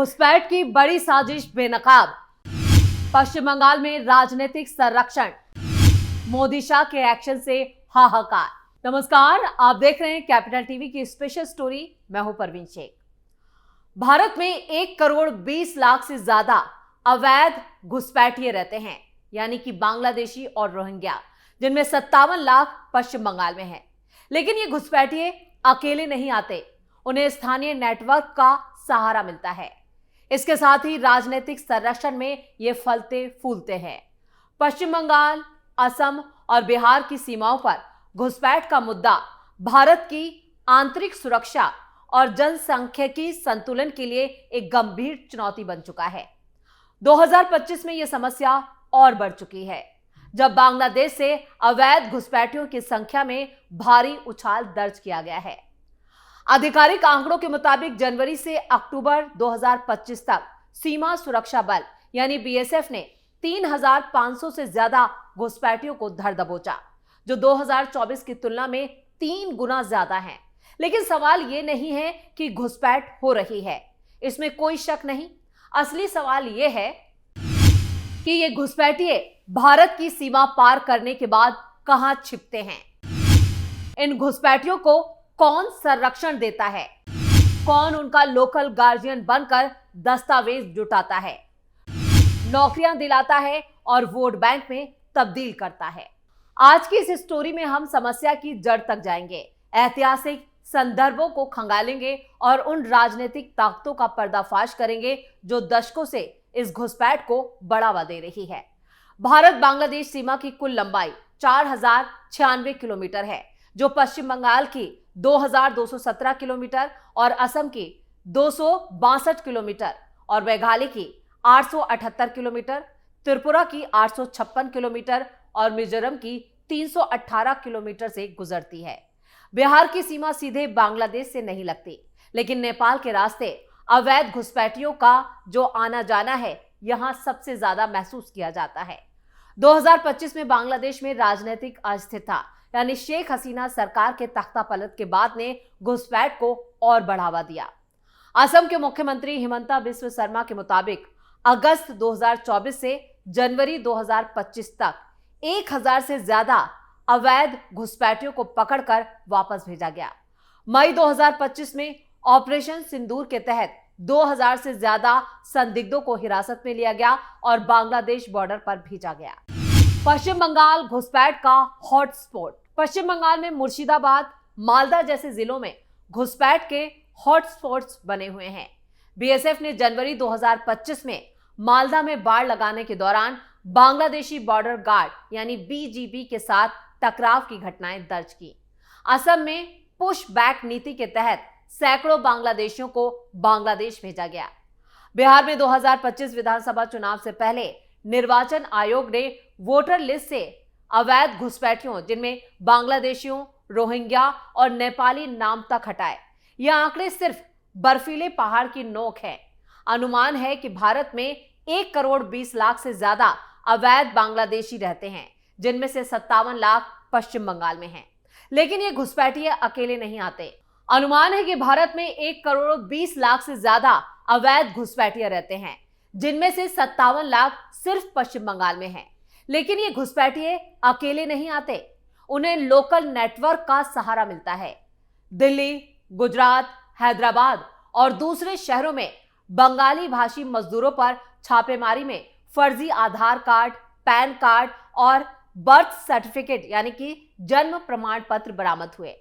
घुसपैठ की बड़ी साजिश बेनकाब। पश्चिम बंगाल में राजनीतिक संरक्षण, मोदी शाह के एक्शन से हाहाकार। नमस्कार, आप देख रहे हैं कैपिटल टीवी की स्पेशल स्टोरी। मैं हूं परवीन शेख। भारत में 1 करोड़ 20 लाख से ज्यादा अवैध घुसपैठिए रहते हैं, यानी कि बांग्लादेशी और रोहिंग्या, जिनमें 57 लाख पश्चिम बंगाल में है। लेकिन ये घुसपैठिए अकेले नहीं आते, उन्हें स्थानीय नेटवर्क का सहारा मिलता है। इसके साथ ही राजनीतिक संरक्षण में ये फलते फूलते हैं। पश्चिम बंगाल, असम और बिहार की सीमाओं पर घुसपैठ का मुद्दा भारत की आंतरिक सुरक्षा और जनसांख्यिकी संतुलन के लिए एक गंभीर चुनौती बन चुका है। 2025 में यह समस्या और बढ़ चुकी है, जब बांग्लादेश से अवैध घुसपैठियों की संख्या में भारी उछाल दर्ज किया गया है। आधिकारिक आंकड़ों के मुताबिक जनवरी से अक्टूबर 2025 तक सीमा सुरक्षा बल यानी बीएसएफ ने 3,500 से ज्यादा घुसपैठियों को धर दबोचा, जो 2024 की तुलना में 3 गुना ज्यादा है। लेकिन सवाल यह नहीं है कि घुसपैठ हो रही है, इसमें कोई शक नहीं। असली सवाल यह है कि ये घुसपैठिए भारत की सीमा पार करने के बाद कहां छिपते हैं। इन घुसपैठियों को कौन संरक्षण देता है, कौन उनका लोकल गार्जियन बनकर दस्तावेज जुटाता है, नौकरियां दिलाता है और वोट बैंक में तब्दील करता है। आज की इस स्टोरी में हम समस्या की जड़ तक जाएंगे, ऐतिहासिक संदर्भों को खंगालेंगे और उन राजनीतिक ताकतों का पर्दाफाश करेंगे जो दशकों से इस घुसपैठ को बढ़ावा दे रही है। भारत बांग्लादेश सीमा की कुल लंबाई 4,096 किलोमीटर है, जो पश्चिम बंगाल की 2,217 किलोमीटर और असम की 262 किलोमीटर और मेघालय की 878 किलोमीटर, त्रिपुरा की 856 किलोमीटर और मिजोरम की 318 किलोमीटर से गुजरती है। बिहार की सीमा सीधे बांग्लादेश से नहीं लगती, लेकिन नेपाल के रास्ते अवैध घुसपैठियों का जो आना जाना है, यहां सबसे ज्यादा महसूस किया जाता है। 2025 में बांग्लादेश में राजनीतिक अस्थिरता यानी शेख हसीना सरकार के तख्ता पलट के बाद ने घुसपैठ को और बढ़ावा दिया। असम के मुख्यमंत्री हिमंता बिस्व शर्मा के मुताबिक अगस्त 2024 से जनवरी 2025 तक 1,000 से ज्यादा अवैध घुसपैठियों को पकड़कर वापस भेजा गया। मई 2025 में ऑपरेशन सिंदूर के तहत 2,000 से ज्यादा संदिग्धों को हिरासत में लिया गया और बांग्लादेश बॉर्डर पर भेजा गया। पश्चिम बंगाल घुसपैठ का हॉटस्पॉट। पश्चिम बंगाल में मुर्शिदाबाद, मालदा जैसे जिलों में घुसपैठ के हॉटस्पॉट्स बने हुए हैं। बीएसएफ ने जनवरी 2025 में मालदा में बाड़ लगाने के दौरान बांग्लादेशी बॉर्डर गार्ड यानी बीजीबी के साथ टकराव की घटनाएं दर्ज की। असम में पुश बैक नीति के तहत सैकड़ों बांग्लादेशियों को बांग्लादेश भेजा गया। बिहार में 2025 विधानसभा चुनाव से पहले निर्वाचन आयोग ने वोटर लिस्ट से अवैध घुसपैठियों, जिनमें बांग्लादेशियों, रोहिंग्या और नेपाली नाम तक हटाए। यह आंकड़े सिर्फ बर्फीले पहाड़ की नोक है। अनुमान है कि भारत में 1 करोड़ 20 लाख से ज्यादा अवैध बांग्लादेशी रहते हैं, जिनमें से 57 लाख पश्चिम बंगाल में हैं। लेकिन ये घुसपैठिए अकेले नहीं आते। अनुमान है कि भारत में 1 करोड़ 20 लाख से ज्यादा अवैध घुसपैठिए रहते हैं, जिनमें से 57 लाख सिर्फ पश्चिम बंगाल में हैं। लेकिन ये घुसपैठिए अकेले नहीं आते, उन्हें लोकल नेटवर्क का सहारा मिलता है। दिल्ली, गुजरात, हैदराबाद और दूसरे शहरों में बंगाली भाषी मजदूरों पर छापेमारी में फर्जी आधार कार्ड, पैन कार्ड और बर्थ सर्टिफिकेट यानी कि जन्म प्रमाण पत्र बरामद हुए।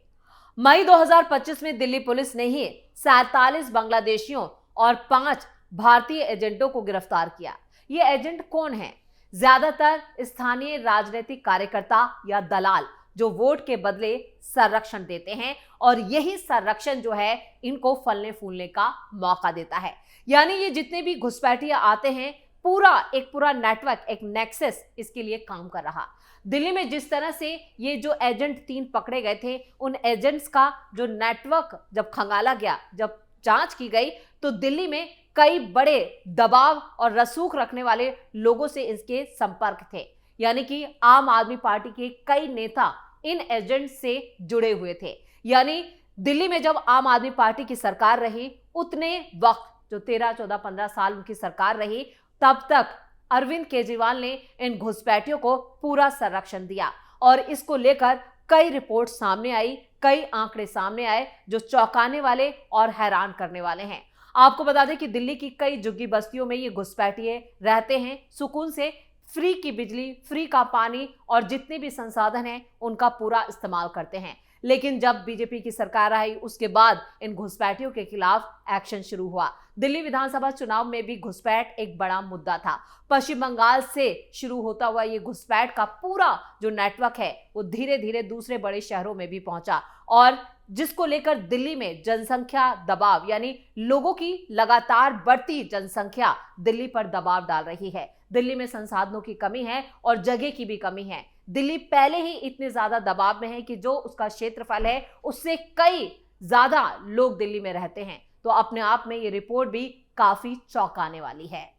मई 2025 में दिल्ली पुलिस ने ही 47 बांग्लादेशियों और 5 भारतीय एजेंटों को गिरफ्तार किया। ये एजेंट कौन हैं? ज्यादातर स्थानीय राजनीतिक कार्यकर्ता या दलाल, जो वोट के बदले संरक्षण देते हैं, और यही संरक्षण जो है इनको फलने फूलने का मौका देता है। यानी ये जितने भी घुसपैठिए आते हैं, पूरा नेटवर्क, एक नेक्सस इसके लिए काम कर रहा। दिल्ली में जिस तरह से ये जो एजेंट 3 पकड़े गए थे, उन एजेंट्स का जो नेटवर्क जब खंगाला गया, जब जांच की गई, तो दिल्ली में कई बड़े दबाव और रसूख रखने वाले लोगों से इसके संपर्क थे। यानी कि आम आदमी पार्टी के कई नेता इन एजेंट से जुड़े हुए थे। यानी दिल्ली में जब आम आदमी पार्टी की सरकार रही, उतने वक्त जो 13, 14, 15 साल उनकी सरकार रही, तब तक अरविंद केजरीवाल ने इन घुसपैठियों को पूरा संरक्षण दिया और इसको लेकर कई रिपोर्ट सामने आई, कई आंकड़े सामने आए जो चौंकाने वाले और हैरान करने वाले हैं। आपको बता दें कि दिल्ली की कई झुग्गी बस्तियों में ये घुसपैठिए रहते हैं, सुकून से फ्री की बिजली, फ्री का पानी और जितने भी संसाधन हैं उनका पूरा इस्तेमाल करते हैं। लेकिन जब बीजेपी की सरकार आई उसके बाद इन घुसपैठियों के खिलाफ एक्शन शुरू हुआ। दिल्ली विधानसभा चुनाव में भी घुसपैठ एक बड़ा मुद्दा था। पश्चिम बंगाल से शुरू होता हुआ ये घुसपैठ का पूरा जो नेटवर्क है वो धीरे धीरे दूसरे बड़े शहरों में भी पहुंचा और जिसको लेकर दिल्ली में जनसंख्या दबाव यानी लोगों की लगातार बढ़ती जनसंख्या दिल्ली पर दबाव डाल रही है। दिल्ली में संसाधनों की कमी है और जगह की भी कमी है। दिल्ली पहले ही इतने ज्यादा दबाव में है कि जो उसका क्षेत्रफल है उससे कई ज्यादा लोग दिल्ली में रहते हैं। तो अपने आप में ये रिपोर्ट भी काफी चौंकाने वाली है।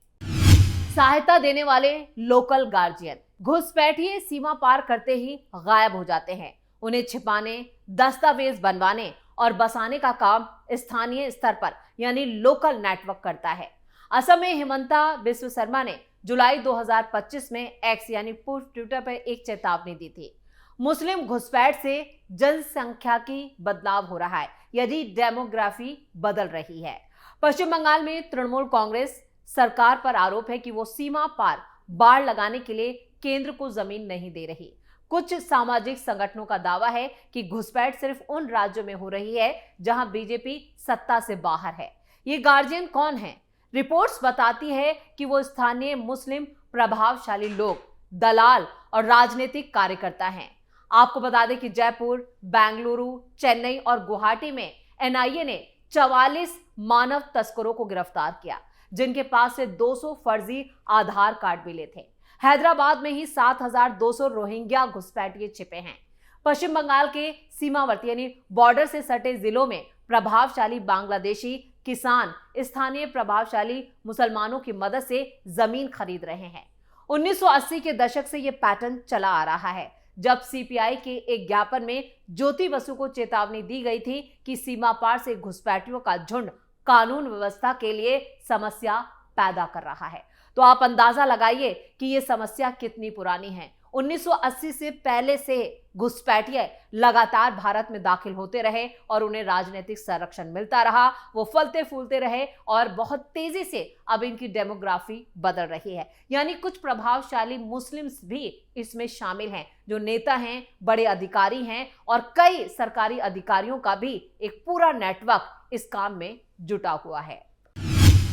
सहायता देने वाले लोकल गार्जियन, घुसपैठिए सीमा पार करते ही गायब हो जाते हैं। उन्हें छिपाने, दस्तावेज बनवाने और बसाने का काम स्थानीय स्तर पर यानी लोकल नेटवर्क करता है। असम में हिमंता बिस्व शर्मा ने जुलाई 2025 में एक्स यानी पूर्व ट्विटर पर एक चेतावनी दी थी। मुस्लिम घुसपैठ से जनसंख्या की बदलाव हो रहा है, यदि डेमोग्राफी बदल रही है। पश्चिम बंगाल में तृणमूल कांग्रेस सरकार पर आरोप है कि वो सीमा पार बाड़ लगाने के लिए केंद्र को जमीन नहीं दे रही। कुछ सामाजिक संगठनों का दावा है कि घुसपैठ सिर्फ उन राज्यों में हो रही है जहां बीजेपी सत्ता से बाहर है। ये गार्जियन कौन है? रिपोर्ट्स बताती है कि वो स्थानीय मुस्लिम प्रभावशाली लोग, दलाल और राजनीतिक कार्यकर्ता हैं। आपको बता दें कि जयपुर, बेंगलुरु, चेन्नई और गुवाहाटी में एनआईए ने 44 मानव तस्करों को गिरफ्तार किया, जिनके पास से 200 फर्जी आधार कार्ड मिले थे। हैदराबाद में ही 7,200 रोहिंग्या घुसपैठिए छिपे हैं। पश्चिम बंगाल के सीमावर्ती यानी बॉर्डर से सटे जिलों में प्रभावशाली बांग्लादेशी किसान स्थानीय प्रभावशाली मुसलमानों की मदद से जमीन खरीद रहे हैं। 1980 के दशक से यह पैटर्न चला आ रहा है, जब सीपीआई के एक ज्ञापन में ज्योति बसु को चेतावनी दी गई थी कि सीमा पार से घुसपैठियों का झुंड कानून व्यवस्था के लिए समस्या पैदा कर रहा है। तो आप अंदाजा लगाइए कि यह समस्या कितनी पुरानी है। 1980 से पहले से घुसपैठिए लगातार भारत में दाखिल होते रहे और उन्हें राजनीतिक संरक्षण मिलता रहा, वो फलते फूलते रहे और बहुत तेजी से अब इनकी डेमोग्राफी बदल रही है। यानी कुछ प्रभावशाली मुस्लिम्स भी इसमें शामिल हैं, जो नेता हैं, बड़े अधिकारी हैं और कई सरकारी अधिकारियों का भी एक पूरा नेटवर्क इस काम में जुटा हुआ है।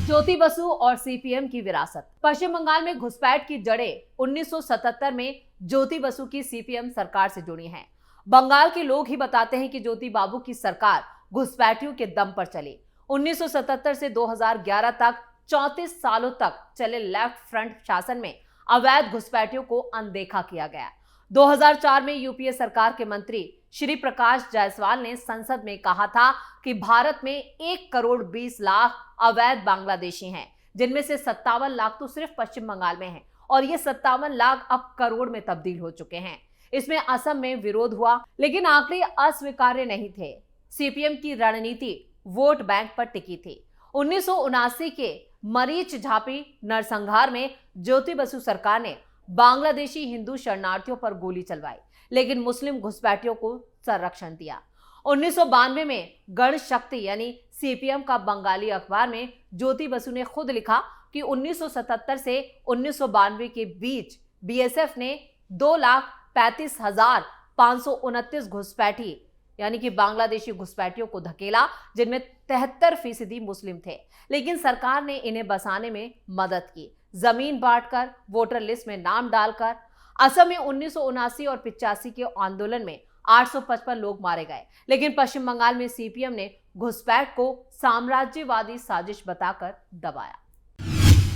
ज्योति बसु और सीपीएम की विरासत। पश्चिम बंगाल में घुसपैठ की जड़ें 1977 में ज्योति बसु की सीपीएम सरकार से जुड़ी हैं। बंगाल के लोग ही बताते हैं कि ज्योति बाबू की सरकार घुसपैठियों के दम पर चली। 1977 से 2011 तक 34 सालों तक चले लेफ्ट फ्रंट शासन में अवैध घुसपैठियों को अनदेखा किया गया। 2004 में यूपीए सरकार के मंत्री श्री प्रकाश जायसवाल ने संसद में कहा था कि भारत में 1 करोड़ 20 लाख अवैध बांग्लादेशी हैं, जिनमें से 57 लाख तो सिर्फ पश्चिम बंगाल में हैं और ये 57 लाख अब करोड़ में तब्दील हो चुके हैं। इसमें असम में विरोध हुआ, लेकिन आंकड़े अस्वीकार्य नहीं थे। सीपीएम की रणनीति वोट बैंक पर टिकी थी। 1979 के मरीच झापी नरसंहार में ज्योति बसु सरकार ने बांग्लादेशी हिंदू शरणार्थियों पर गोली चलवाई, लेकिन मुस्लिम घुसपैठियों को संरक्षण दिया। 1992 में गण शक्ति यानी सीपीएम का बंगाली अखबार में ज्योति बसु ने खुद लिखा कि 1977 से 1992 के बीच बीएसएफ ने 2,35,529 घुसपैठी यानी कि बांग्लादेशी घुसपैठियों को धकेला, जिनमें 73% मुस्लिम थे। लेकिन सरकार ने इन्हें बसाने में मदद की, जमीन बांटकर, वोटर लिस्ट में नाम डालकर। असम में 1979 और 85 के आंदोलन में 855 लोग मारे गए, लेकिन पश्चिम बंगाल में सीपीएम ने घुसपैठ को साम्राज्यवादी साजिश बताकर दबाया।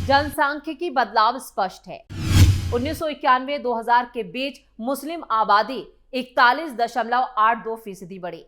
जनसांख्यिकी बदलाव स्पष्ट है। 1991-2000 के बीच मुस्लिम आबादी 41.82% बढ़ी,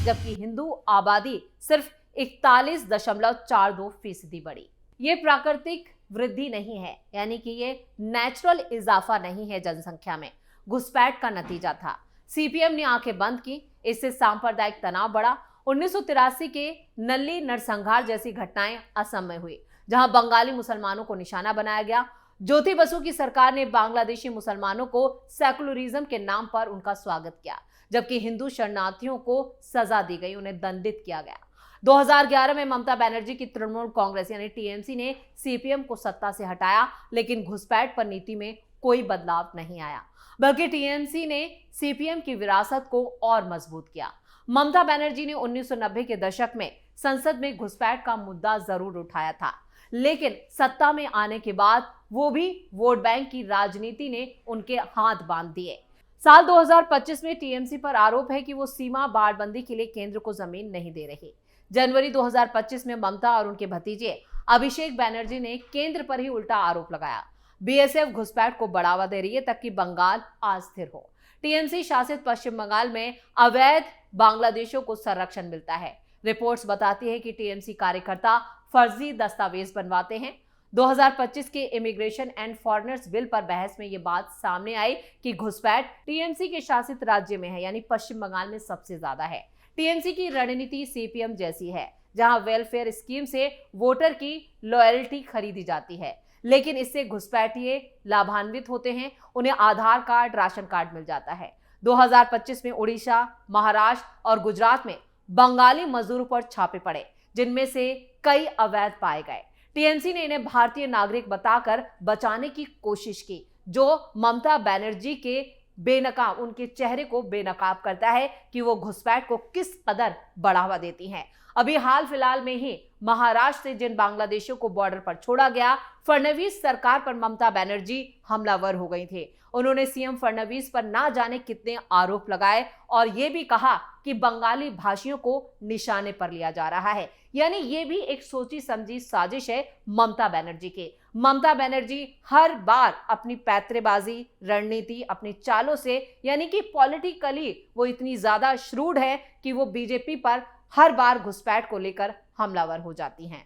जबकि हिंदू आबादी सिर्फ 41.42% बढ़ी। ये प्राकृतिक वृद्धि नहीं है, यानी कि ये नेचुरल इजाफा नहीं है जनसंख्या में, घुसपैठ का नतीजा था। सीपीएम ने आंखें बंद की, इससे सांप्रदायिक तनाव बढ़ा 1983 के नल्ली नरसंहार जैसी घटनाएं असम में हुई, जहां बंगाली मुसलमानों को निशाना बनाया गया। ज्योति बसु की सरकार ने बांग्लादेशी मुसलमानों को सेकुलरिज्म के नाम पर उनका स्वागत किया, जबकि हिंदू शरणार्थियों को सजा दी गई, उन्हें दंडित किया गया। 2011 में ममता बनर्जी की तृणमूल कांग्रेस यानी टीएमसी ने सीपीएम को सत्ता से हटाया, लेकिन घुसपैठ पर नीति में कोई बदलाव नहीं आया, बल्कि टीएमसी ने सीपीएम की विरासत को और मजबूत किया। ममता बनर्जी ने 1990 के दशक में संसद में घुसपैठ का मुद्दा जरूर उठाया था, लेकिन सत्ता में आने के बाद वो भी वोट बैंक की राजनीति ने उनके हाथ बांध दिए। साल 2025 में टीएमसी पर आरोप है कि वो सीमा बाड़बंदी के लिए केंद्र को जमीन नहीं दे रही। जनवरी 2025 में ममता और उनके भतीजे अभिषेक बनर्जी ने केंद्र पर ही उल्टा आरोप लगाया। बीएसएफ घुसपैठ को बढ़ावा दे रही है ताकि बंगाल अस्थिर हो। टीएमसी शासित पश्चिम बंगाल में अवैध बांग्लादेशियों को संरक्षण मिलता है। रिपोर्ट्स बताती है कि टीएमसी कार्यकर्ता फर्जी दस्तावेज बनवाते हैं। 2025 के इमिग्रेशन एंड फॉरेनर्स बिल पर बहस में ये बात सामने आई कि घुसपैठ टीएमसी के शासित राज्य में है, यानी पश्चिम बंगाल में सबसे ज्यादा है। टीएमसी की रणनीति सीपीएम जैसी है, जहां वेलफेयर स्कीम से वोटर की लॉयल्टी खरीदी जाती है, लेकिन इससे घुसपैठिए लाभान्वित होते हैं, उन्हें आधार कार्ड, राशन कार्ड मिल जाता है। 2025 में उड़ीसा, महाराष्ट्र और गुजरात में बंगाली मजदूरों पर छापे पड़े, जिनमें से कई अवैध पाए गए। टीएमसी ने इन्हें भारतीय नागरिक बताकर बचाने की कोशिश की, जो ममता बनर्जी के बेनकाब, उनके चेहरे को बेनकाब करता है कि वो घुसपैठ को किस कदर बढ़ावा देती हैं। अभी हाल फिलहाल में ही महाराष्ट्र से जिन बांग्लादेशियों को बॉर्डर पर छोड़ा गया, फडणवीस सरकार पर ममता बनर्जी हमलावर हो गई थी। उन्होंने सीएम फडणवीस पर ना जाने कितने आरोप लगाए और ये भी कहा कि बंगाली भाषियों को निशाने पर लिया जा रहा है। यानी ये भी एक सोची समझी साजिश है ममता बनर्जी की। ममता बनर्जी हर बार अपनी पैतरेबाजी, रणनीति, अपनी चालों से, यानी कि पॉलिटिकली वो इतनी ज्यादा श्रूड है कि वो बीजेपी पर हर बार घुसपैठ को लेकर हमलावर हो जाती हैं।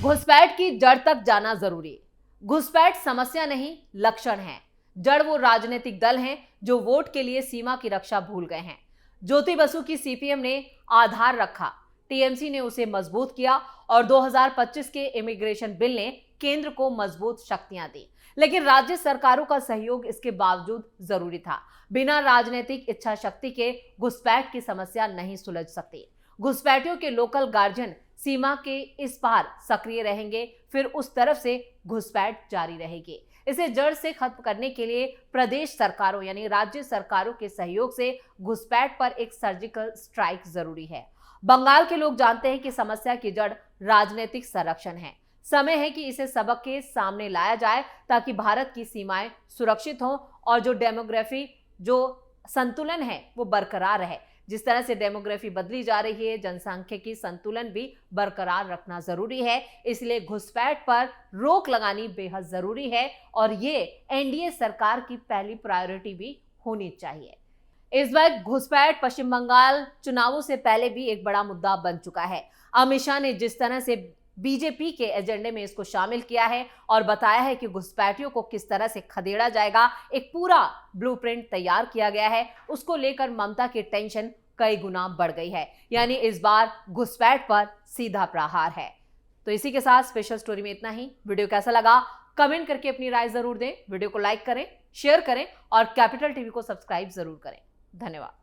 घुसपैठ की जड़ तक जाना जरूरी। घुसपैठ समस्या नहीं, लक्षण है। जड़ वो राजनीतिक दल हैं जो वोट के लिए सीमा की रक्षा भूल गए हैं। ज्योति बसु की सीपीएम ने आधार रखा, टीएमसी ने उसे मजबूत किया और 2025 के इमिग्रेशन बिल ने केंद्र को मजबूत शक्तियां दी, लेकिन राज्य सरकारों का सहयोग इसके बावजूद जरूरी था। बिना राजनीतिक इच्छा शक्ति के घुसपैठ की समस्या नहीं सुलझ सकती। घुसपैठियों के लोकल गार्जियन सीमा के इस पार सक्रिय रहेंगे, फिर उस तरफ से घुसपैठ जारी रहेगी। इसे जड़ से खत्म करने के लिए प्रदेश सरकारों यानी राज्य सरकारों के सहयोग से घुसपैठ पर एक सर्जिकल स्ट्राइक जरूरी है। बंगाल के लोग जानते हैं कि समस्या की जड़ राजनीतिक संरक्षण है। समय है कि इसे सबक के सामने लाया जाए ताकि भारत की सीमाएं सुरक्षित हों और जो डेमोग्राफी, जो संतुलन है वो बरकरार रहे। जिस तरह से डेमोग्राफी बदली जा रही है, जनसांख्यिकी संतुलन भी बरकरार रखना जरूरी है। इसलिए घुसपैठ पर रोक लगानी बेहद जरूरी है और ये एनडीए सरकार की पहली प्रायोरिटी भी होनी चाहिए। इस बार घुसपैठ पश्चिम बंगाल चुनावों से पहले भी एक बड़ा मुद्दा बन चुका है। अमित शाह ने जिस तरह से बीजेपी के एजेंडे में इसको शामिल किया है और बताया है कि घुसपैठियों को किस तरह से खदेड़ा जाएगा, एक पूरा ब्लूप्रिंट तैयार किया गया है, उसको लेकर ममता की टेंशन कई गुना बढ़ गई है। यानी इस बार घुसपैठ पर सीधा प्रहार है। तो इसी के साथ स्पेशल स्टोरी में इतना ही। वीडियो कैसा लगा कमेंट करके अपनी राय जरूर दें। वीडियो को लाइक करें, शेयर करें और कैपिटल टीवी को सब्सक्राइब जरूर करें। धन्यवाद।